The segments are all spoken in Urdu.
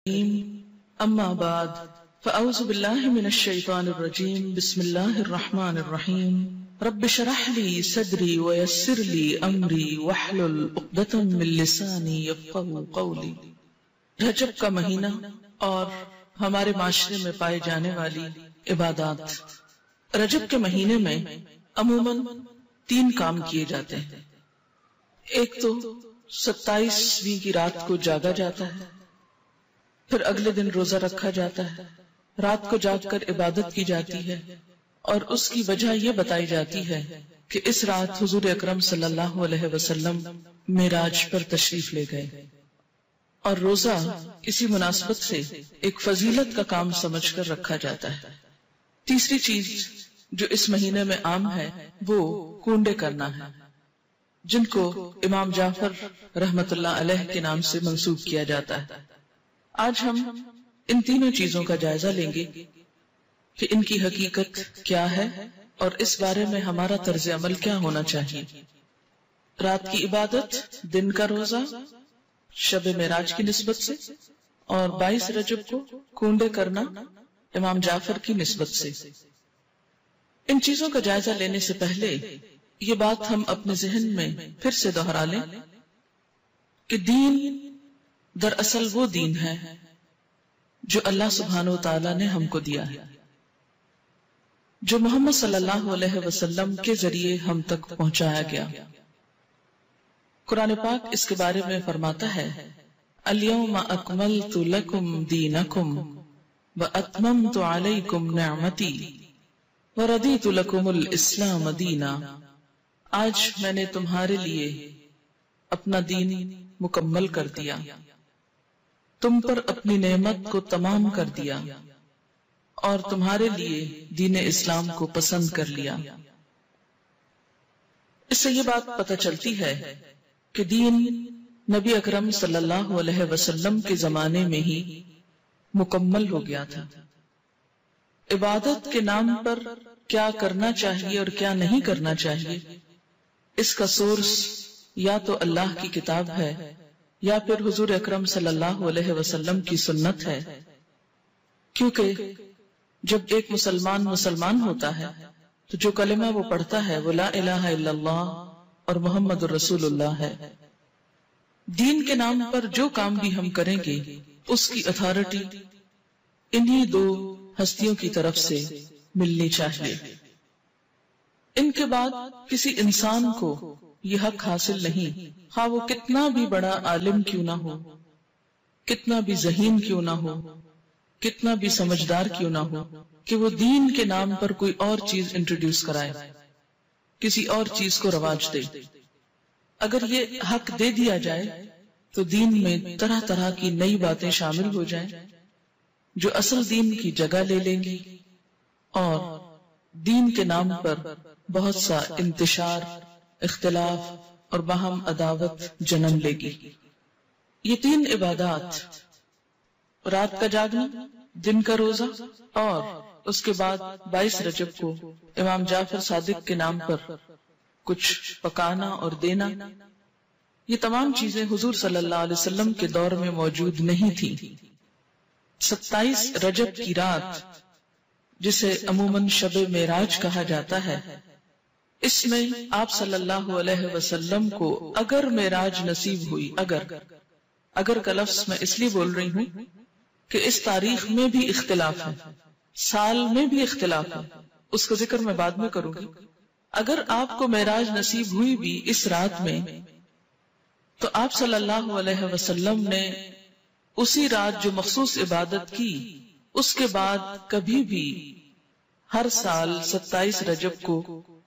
أما بعد فأعوذ بالله من الشيطان الرجيم بسم الله الرحمن الرحيم رب اشرح لي صدري ويسر لي أمري واحلل عقدة من لساني يفقهوا قولي۔ رجب کا مہینہ اور ہمارے معاشرے میں پائے جانے والی عبادات۔ رجب کے مہینے میں عموماً 3 کام کیے جاتے ہیں۔ ایک تو 27ویں کی رات کو جاگا جاتا ہے، پھر اگلے دن روزہ رکھا جاتا ہے، رات کو جاگ کر عبادت کی جاتی ہے، اور اس کی وجہ یہ بتائی جاتی ہے کہ اس رات حضور اکرم صلی اللہ علیہ وسلم معراج پر تشریف لے گئے، اور روزہ اسی مناسبت سے ایک فضیلت کا کام سمجھ کر رکھا جاتا ہے۔ تیسری چیز جو اس مہینے میں عام ہے وہ کونڈے کرنا ہے، جن کو امام جعفر رحمت اللہ علیہ کے نام سے منسوب کیا جاتا ہے۔ آج ہم ان تینوں چیزوں کا جائزہ لیں گے کہ ان کی حقیقت کیا ہے اور اس بارے میں ہمارا طرز عمل کیا ہونا چاہیے۔ رات کی عبادت، دن کا روزہ شب معراج کی نسبت سے، اور 22 رجب کو کونڈے کرنا امام جعفر کی نسبت سے۔ ان چیزوں کا جائزہ لینے سے پہلے یہ بات ہم اپنے ذہن میں پھر سے دہرا لیں کہ دین دراصل وہ دین ہے جو اللہ سبحانہ وتعالی نے ہم کو دیا ہے، جو محمد صلی اللہ علیہ وسلم کے ذریعے ہم تک پہنچایا گیا۔ قرآن پاک اس کے بارے میں فرماتا ہے اليوم اکملت لکم دینکم واتممت علیکم نعمتی وردیت لکم الاسلام دینا۔ آج میں نے تمہارے لیے اپنا دین مکمل کر دیا، تم پر اپنی نعمت کو تمام کر دیا، اور تمہارے لیے دین اسلام کو پسند کر لیا۔ اس سے یہ بات پتہ چلتی ہے کہ دین نبی اکرم صلی اللہ علیہ وسلم کے زمانے میں ہی مکمل ہو گیا تھا۔ عبادت کے نام پر کیا کرنا چاہیے اور کیا نہیں کرنا چاہیے، اس کا سورس یا تو اللہ کی کتاب ہے یا پھر حضور اکرم صلی اللہ علیہ وسلم کی سنت ہے، کیونکہ جب ایک مسلمان ہوتا ہے تو جو کلمہ وہ پڑھتا ہے وہ لا الہ الا اللہ اور محمد رسول اللہ ہے۔ دین کے نام پر جو کام بھی ہم کریں گے اس کی اتھارٹی انہی 2 ہستیوں کی طرف سے ملنی چاہیے۔ ان کے بعد کسی انسان کو یہ حق حاصل نہیں، خواہ وہ کتنا بھی بڑا عالم کیوں نہ ہو، کتنا بھی ذہین کیوں نہ ہو، کتنا بھی سمجھدار کیوں نہ ہو، کہ وہ دین کے نام پر کوئی اور چیز انٹروڈیوس کرائے، کسی اور چیز کو رواج دے۔ اگر یہ حق دے دیا جائے تو دین میں طرح طرح کی نئی باتیں شامل ہو جائیں جو اصل دین کی جگہ لے لیں گی، اور دین کے نام پر بہت سا انتشار، اختلاف اور باہم عداوت جنم لے گی۔ یہ 3 عبادات، رات کا جاگنا، دن کا روزہ، اور اس کے بعد 22 رجب کو امام جعفر صادق کے نام پر کچھ پکانا اور دینا، یہ تمام چیزیں حضور صلی اللہ علیہ وسلم کے دور میں موجود نہیں تھی۔ 27 رجب کی رات جسے عموماً شب معراج کہا جاتا ہے، اس میں آپ صلی اللہ علیہ وسلم کو اگر معراج نصیب ہوئی، اگر کا لفظ میں اس لیے بول رہی ہوں کہ اس تاریخ میں بھی اختلاف ہے، سال میں بھی اختلاف ہے، اس کا ذکر میں بعد میں کروں گی۔ اگر آپ کو معراج نصیب ہوئی بھی اس رات میں تو آپ صلی اللہ علیہ وسلم نے اسی رات جو مخصوص عبادت کی، اس کے بعد کبھی بھی ہر سال 27 رجب کو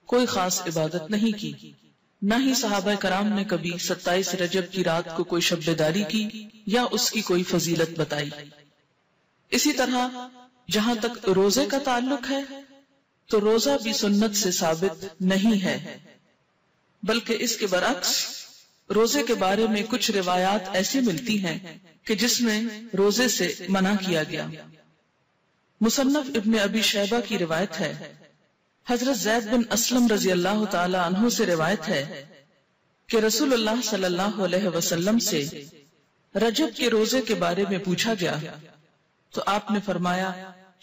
کوئی خاص عبادت نہیں کی، نہ ہی صحابہ کرام نے کبھی 27 رجب کی رات کو کوئی شب بیداری کی یا اس کی کوئی فضیلت بتائی۔ اسی طرح جہاں تک روزے کا تعلق ہے تو روزہ بھی سنت سے ثابت نہیں ہے، بلکہ اس کے برعکس روزے کے بارے میں کچھ روایات ایسی ملتی ہیں کہ جس میں روزے سے منع کیا گیا۔ مصنف ابن ابی شیبہ کی روایت ہے، حضرت زید بن اسلم رضی اللہ تعالی عنہ سے روایت ہے کہ رسول اللہ صلی اللہ علیہ وسلم سے رجب کے روزے کے بارے میں پوچھا گیا تو آپ نے فرمایا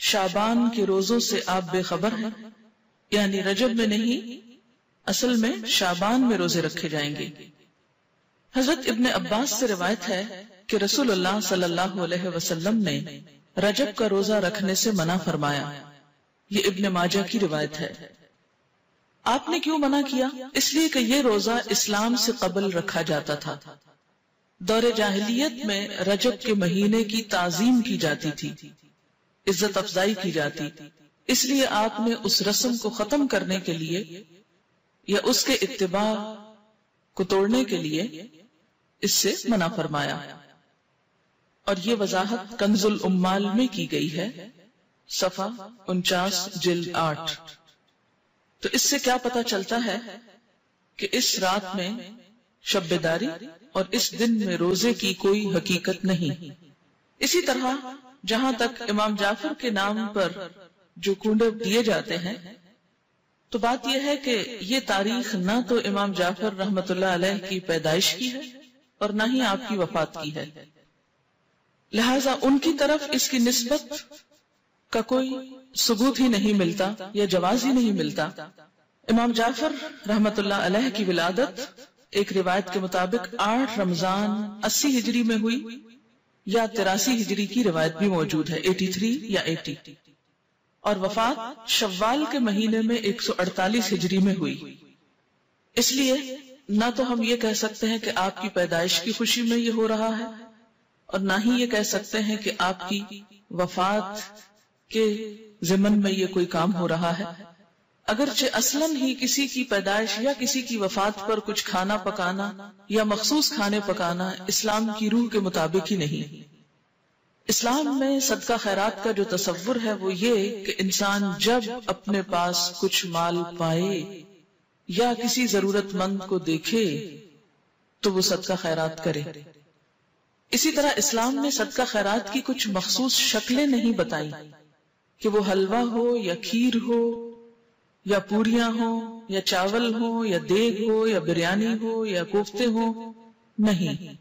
شعبان کے روزوں سے آپ بے خبر ہیں، یعنی رجب میں نہیں، اصل میں شعبان میں روزے رکھے جائیں گے۔ حضرت ابن عباس سے روایت ہے کہ رسول اللہ صلی اللہ علیہ وسلم نے رجب کا روزہ رکھنے سے منع فرمایا، یہ ابن ماجہ کی روایت ہے۔ آپ نے کیوں منع کیا؟ اس لیے کہ یہ روزہ اسلام سے قبل رکھا جاتا تھا۔ دور جاہلیت میں رجب کے مہینے کی تعظیم کی جاتی تھی، عزت افزائی کی جاتی، اس لیے آپ نے اس رسم کو ختم کرنے کے لیے یا اس کے اتباع کو توڑنے کے لیے اس سے منع فرمایا، اور یہ وضاحت کنز الامال میں کی گئی ہے، صفحہ 49 جلد 8۔ تو اس سے کیا پتہ چلتا ہے کہ اس رات میں شب بیداری اور اس دن میں روزے کی کوئی حقیقت نہیں۔ اسی طرح جہاں تک امام جعفر کے نام پر جو کنڈے دیے جاتے ہیں، تو بات یہ ہے کہ یہ تاریخ نہ تو امام جعفر رحمت اللہ علیہ کی پیدائش کی ہے اور نہ ہی آپ کی وفات کی ہے، لہٰذا ان کی طرف اس کی نسبت کا کوئی ثبوت ہی نہیں ملتا یا جواز ہی نہیں ملتا۔ امام جعفر رحمت اللہ علیہ کی ولادت ایک روایت کے مطابق 8 رمضان 80 ہجری میں ہوئی، یا 83 ہجری کی روایت بھی موجود ہے، 83 یا 80، اور وفات شوال کے مہینے میں 148 ہجری میں ہوئی۔ اس لیے نہ تو ہم یہ کہہ سکتے ہیں کہ آپ کی پیدائش کی خوشی میں یہ ہو رہا ہے، اور نہ ہی یہ کہہ سکتے ہیں کہ آپ کی وفات کے ضمن میں یہ کوئی کام ہو رہا ہے، اگرچہ اصلاً ہی کسی کی پیدائش یا کسی کی وفات پر کچھ کھانا پکانا یا مخصوص کھانے پکانا اسلام کی روح کے مطابق ہی نہیں۔ اسلام میں صدقہ خیرات کا جو تصور ہے وہ یہ کہ انسان جب اپنے پاس کچھ مال پائے یا کسی ضرورت مند کو دیکھے تو وہ صدقہ خیرات کرے۔ اسی طرح اسلام نے صدقہ خیرات کی کچھ مخصوص شکلیں نہیں بتائیں کہ وہ حلوہ ہو یا کھیر ہو یا پوریاں ہو یا چاول ہو یا دیگ ہو یا بریانی ہو یا کوفتے ہو، نہیں،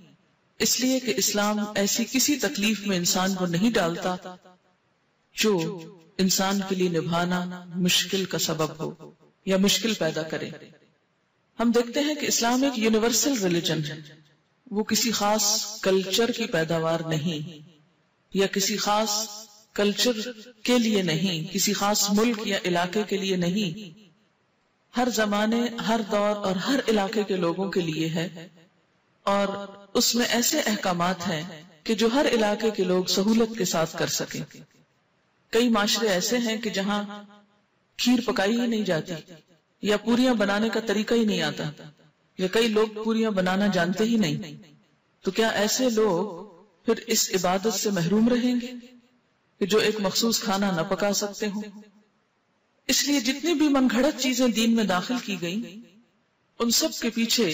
اس لیے کہ اسلام ایسی کسی تکلیف میں انسان کو نہیں ڈالتا جو انسان کے لیے نبھانا مشکل کا سبب ہو یا مشکل پیدا کرے۔ ہم دیکھتے ہیں کہ اسلام ایک یونیورسل ریلیجن ہے، وہ کسی خاص کلچر کی پیداوار نہیں، یا کسی خاص کلچر کے لیے نہیں، کسی خاص ملک یا علاقے کے لیے نہیں، ہر زمانے، ہر دور اور ہر علاقے کے لوگوں کے لیے ہے، اور اس میں ایسے احکامات ہیں کہ جو ہر علاقے کے لوگ سہولت کے ساتھ کر سکیں۔ کئی معاشرے ایسے ہیں کہ جہاں کھیر پکائی ہی نہیں جاتی، یا پوریاں بنانے کا طریقہ ہی نہیں آتا، یا کئی لوگ پوریاں بنانا جانتے ہی نہیں، تو کیا ایسے لوگ پھر اس عبادت سے محروم رہیں گے کہ جو ایک مخصوص کھانا نہ پکا سکتے ہوں؟ اس لیے جتنی بھی من گھڑت چیزیں دین میں داخل کی گئیں، ان سب کے پیچھے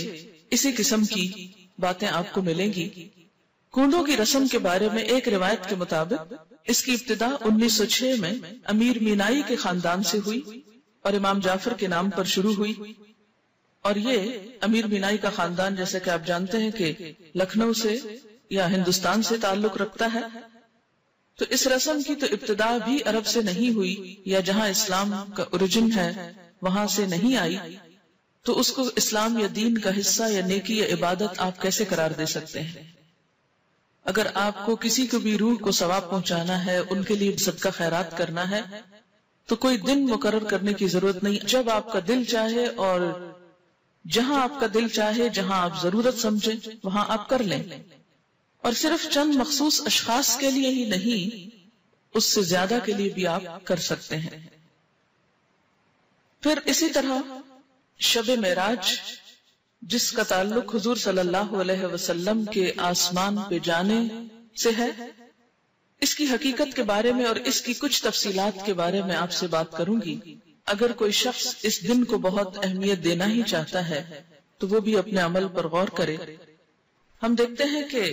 اسی قسم کی باتیں آپ کو ملیں گی۔ کنڈوں کی رسم کے بارے میں ایک روایت کے مطابق اس کی ابتدا 1906 میں امیر مینائی کے خاندان سے ہوئی اور امام جعفر کے نام پر شروع ہوئی، اور یہ امیر مینائی کا خاندان جیسے کہ آپ جانتے ہیں کہ لکھنؤ سے یا ہندوستان سے تعلق رکھتا ہے، تو اس رسم کی تو ابتدا بھی عرب سے نہیں ہوئی، یا جہاں اسلام کا اوریجن ہے وہاں سے نہیں آئی، تو اس کو اسلام یا دین کا حصہ یا نیکی یا عبادت آپ کیسے قرار دے سکتے ہیں؟ اگر آپ کو کسی کو بھی روح کو ثواب پہنچانا ہے، ان کے لیے صدقہ خیرات کرنا ہے، تو کوئی دن مقرر کرنے کی ضرورت نہیں، جب آپ کا دل چاہے اور جہاں آپ کا دل چاہے، جہاں آپ ضرورت سمجھیں وہاں آپ کر لیں، اور صرف چند مخصوص اشخاص کے لیے ہی نہیں، اس سے زیادہ کے لیے بھی آپ کر سکتے ہیں۔ پھر اسی طرح شب معراج، جس کا تعلق حضور صلی اللہ علیہ وسلم کے آسمان پہ جانے سے ہے، اس کی حقیقت کے بارے میں اور اس کی کچھ تفصیلات کے بارے میں آپ سے بات کروں گی۔ اگر کوئی شخص اس دن کو بہت اہمیت دینا ہی چاہتا ہے تو وہ بھی اپنے عمل پر غور کرے۔ ہم دیکھتے ہیں کہ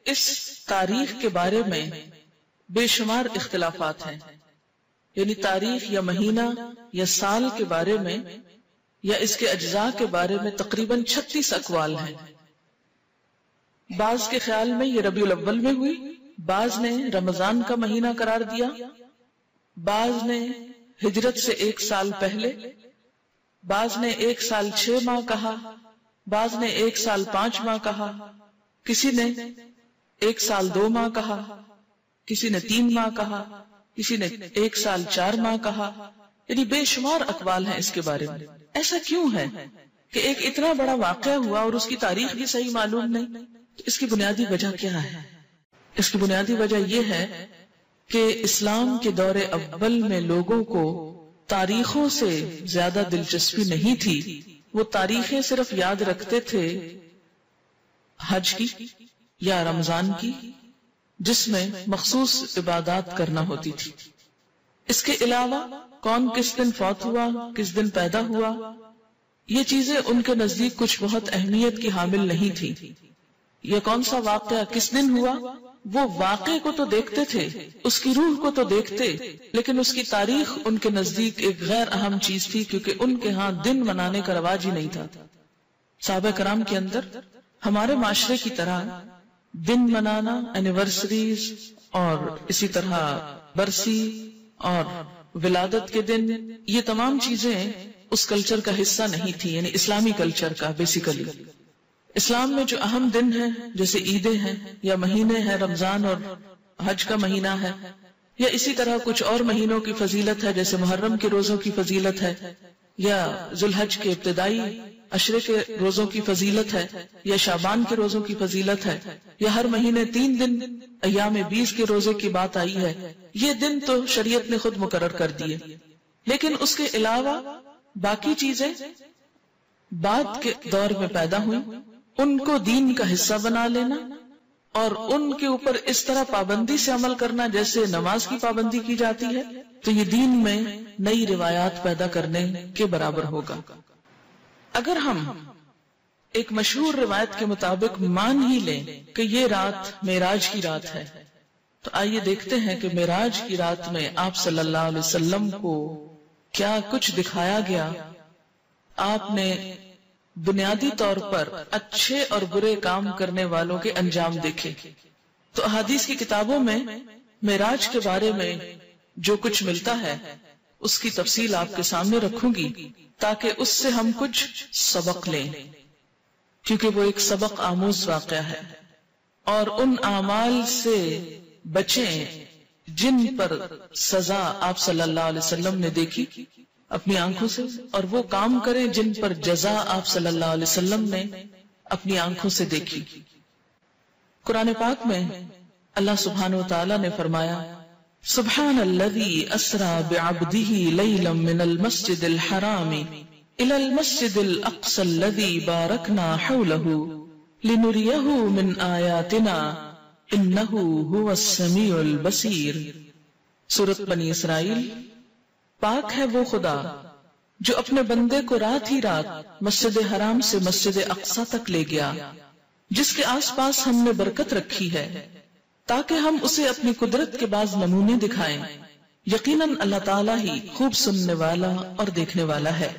اس تاریخ کے بارے میں بے شمار اختلافات ہیں، یعنی تاریخ یا مہینہ یا سال کے بارے میں یا اس کے اجزاء کے بارے میں تقریباً 36 اقوال ہیں۔ بعض کے خیال میں یہ ربیع الاول میں ہوئی، بعض نے رمضان کا مہینہ قرار دیا، بعض نے ہجرت سے 1 سال پہلے، بعض نے 1 سال 6 ماہ کہا، بعض نے 1 سال 5 ماہ کہا، کسی نے 1 سال 2 ماہ کہا، کسی نے 3 ماہ کہا، کسی نے 1 سال 4 ماہ کہا، یعنی بے شمار اقوال ہیں اس کے بارے میں۔ ایسا کیوں ہے کہ ایک اتنا بڑا واقعہ ہوا اور اس کی تاریخ بھی صحیح معلوم نہیں؟ اس کی بنیادی وجہ کیا ہے؟ اس کی بنیادی وجہ یہ ہے کہ اسلام کے دور اول میں لوگوں کو تاریخوں سے زیادہ دلچسپی نہیں تھی، وہ تاریخیں صرف یاد رکھتے تھے حج کی یا رمضان کی، جس میں مخصوص عبادات کرنا ہوتی تھی۔ اس کے علاوہ کون کس دن فوت ہوا، کس دن پیدا ہوا، یہ چیزیں ان کے نزدیک کچھ بہت اہمیت کی حامل نہیں تھی۔ یہ کون سا واقعہ کس دن ہوا، وہ واقعے کو تو دیکھتے تھے، اس کی روح کو تو دیکھتے، لیکن اس کی تاریخ ان کے نزدیک ایک غیر اہم چیز تھی، کیونکہ ان کے ہاں دن منانے کا رواج ہی نہیں تھا۔ صحابہ کرام کے اندر ہمارے معاشرے کی طرح دن منانا، اینیورسریز اور اسی طرح برسی اور ولادت کے دن، یہ تمام چیزیں اس کلچر کا حصہ نہیں تھی، یعنی اسلامی کلچر کا بیسیکلی۔ اسلام میں جو اہم دن ہیں جیسے عیدیں ہیں یا مہینے ہیں، رمضان اور حج کا مہینہ ہے، یا اسی طرح کچھ اور مہینوں کی فضیلت ہے جیسے محرم کے روزوں کی فضیلت ہے، یا ذوالحج کے ابتدائی عشرے کے روزوں کی فضیلت ہے، یا شعبان کے روزوں کی فضیلت ہے، یا ہر مہینے 3 دن ایام 20 کے روزے کی بات آئی ہے، یہ دن تو شریعت نے خود مقرر کر دیے۔ لیکن اس کے علاوہ باقی چیزیں بعد کے دور میں پیدا ہوئی، ان کو دین کا حصہ بنا لینا اور ان کے اوپر اس طرح پابندی سے عمل کرنا جیسے نماز کی پابندی کی جاتی ہے، تو یہ دین میں نئی روایات پیدا کرنے کے برابر ہوگا۔ اگر ہم ایک مشہور روایت کے مطابق مان ہی لیں کہ یہ رات معراج کی رات ہے، تو آئیے دیکھتے ہیں کہ معراج کی رات میں آپ صلی اللہ علیہ وسلم کو کیا کچھ دکھایا گیا۔ آپ نے بنیادی طور پر اچھے اور برے کام کرنے والوں کے انجام دیکھے۔ تو احادیث کی کتابوں میں معراج کے بارے میں جو کچھ ملتا ہے اس کی تفصیل آپ کے سامنے رکھوں گی تاکہ اس سے ہم کچھ سبق لیں، کیونکہ وہ ایک سبق آموز واقعہ ہے، اور ان اعمال سے بچیں جن پر سزا آپ صلی اللہ علیہ وسلم نے دیکھی اپنی آنکھوں سے، اور وہ کام کریں جن پر جزا آپ صلی اللہ علیہ وسلم نے اپنی آنکھوں سے دیکھی۔ قرآن پاک میں اللہ سبحانہ وتعالی نے فرمایا، سبحان الذی اسری بعبدہ لیلا من المسجد الحرام الی المسجد الاقصی الذی بارکنا حولہ لنریہ من آیاتنا انہ هو السمیع البصیر۔ سورۃ بنی اسرائیل۔ پاک ہے وہ خدا جو اپنے بندے کو رات ہی رات مسجد حرام سے مسجد اقصی تک لے گیا، جس کے آس پاس ہم نے برکت رکھی ہے تاکہ ہم اسے اپنی قدرت کے بعض نمونے دکھائیں۔ یقیناً اللہ تعالیٰ ہی خوب سننے والا اور دیکھنے والا ہے۔